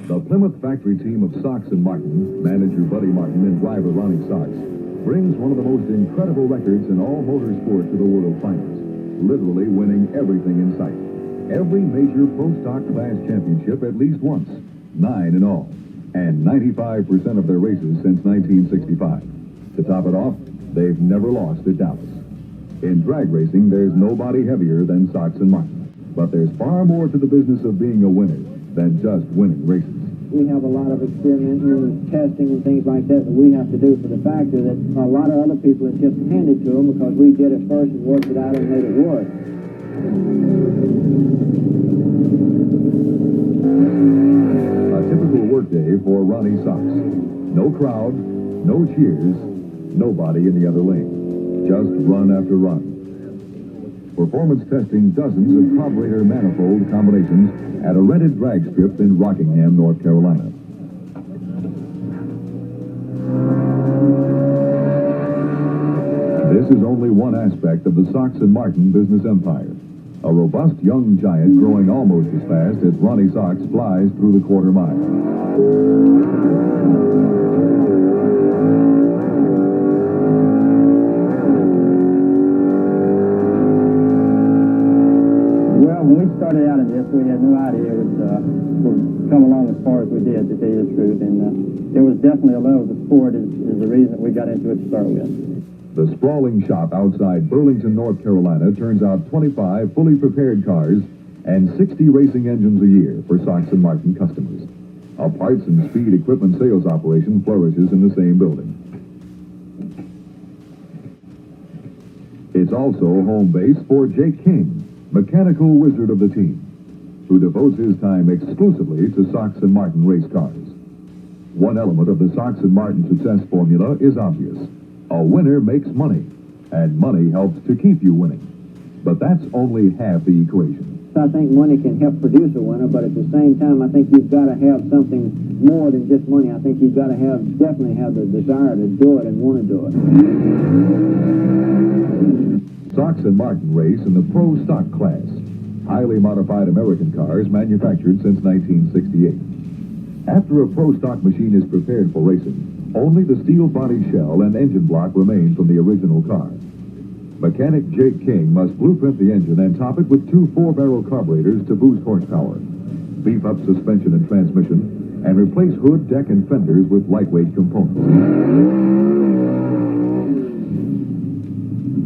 The Plymouth factory team of Sox and Martin, manager Buddy Martin and driver Ronnie Sox, brings one of the most incredible records in all motorsport to the world finals, literally winning everything in sight. Every major Pro Stock Class championship at least once, 9 in all, and 95% of their races since 1965. To top it off, they've never lost at Dallas. In drag racing, there's nobody heavier than Sox and Martin. But there's far more to the business of being a winner than just winning races. We have a lot of experimenting and testing and things like that we have to do for the factor that a lot of other people have just handed to them because we did it first and worked it out and made it work. A typical workday for Ronnie Sox. No crowd, no cheers, nobody in the other lane. Just run after run. Performance testing dozens of carburetor manifold combinations at a rented drag strip in Rockingham, North Carolina. This is only one aspect of the Sox and Martin business empire. A robust young giant growing almost as fast as Ronnie Sox flies through the quarter mile. Well, when we started out in this, we had no idea it would come along as far as we did, to tell you the truth. And it was definitely a love of the sport is the reason that we got into it to start with. The sprawling shop outside Burlington, North Carolina turns out 25 fully prepared cars and 60 racing engines a year for Sox and Martin customers. A parts and speed equipment sales operation flourishes in the same building. It's also home base for Jake King, mechanical wizard of the team, who devotes his time exclusively to Sox and Martin race cars. One element of the Sox and Martin success formula is obvious. A winner makes money, and money helps to keep you winning. But that's only half the equation. I think money can help produce a winner, but at the same time, I think you've got to have something more than just money. I think you've got to definitely have the desire to do it and want to do it. Sox and Martin race in the Pro Stock class, highly modified American cars manufactured since 1968. After a Pro Stock machine is prepared for racing, only the steel body shell and engine block remain from the original car. Mechanic Jake King must blueprint the engine and top it with 2 4-barrel carburetors to boost horsepower, beef up suspension and transmission, and replace hood, deck, and fenders with lightweight components.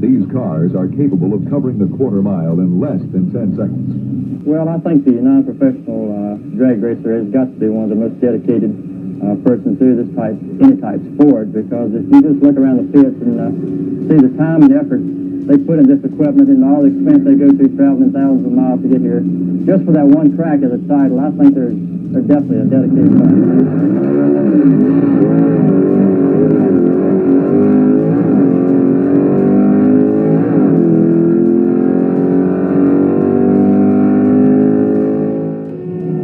These cars are capable of covering the quarter mile in less than 10 seconds. Well, I think the non-professional drag racer has got to be one of the most dedicated persons through this any type sport, because if you just look around the pits and see the time and effort they put in this equipment and all the expense they go through traveling thousands of miles to get here, just for that one track as a title, I think they're definitely a dedicated bunch.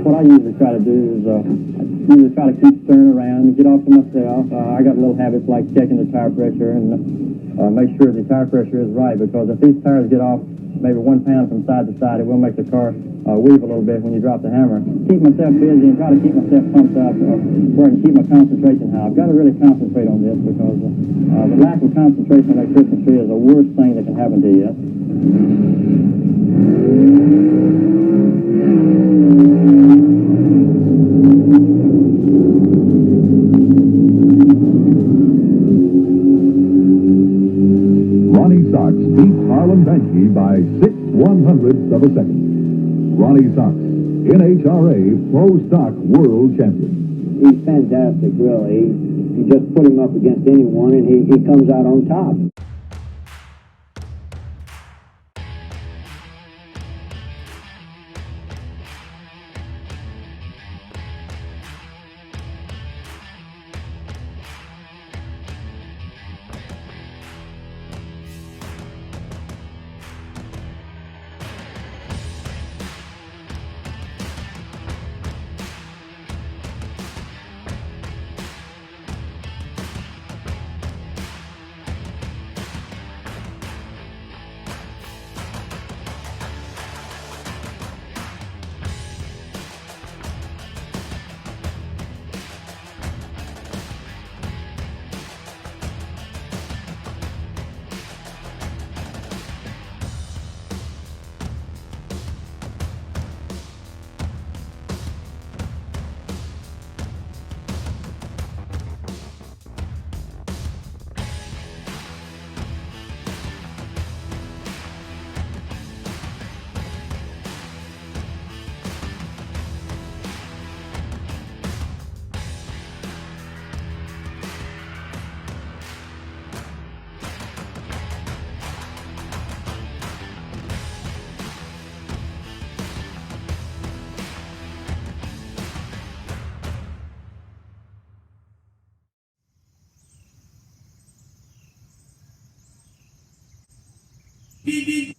What I usually try to do is usually try to keep stirring around and get off to myself. I got little habits like checking the tire pressure and make sure the tire pressure is right, because if these tires get off maybe 1 pound from side to side, it will make the car weave a little bit when you drop the hammer. Keep myself busy and try to keep myself pumped up where I can keep my concentration high. I've got to really concentrate on this, because the lack of concentration on electricity is the worst thing that can happen to you. Sox beats Harlan Banky by 6/100ths of a second. Ronnie Sox, NHRA Pro Stock World Champion. He's fantastic, really. You just put him up against anyone and he comes out on top. Beep, beep.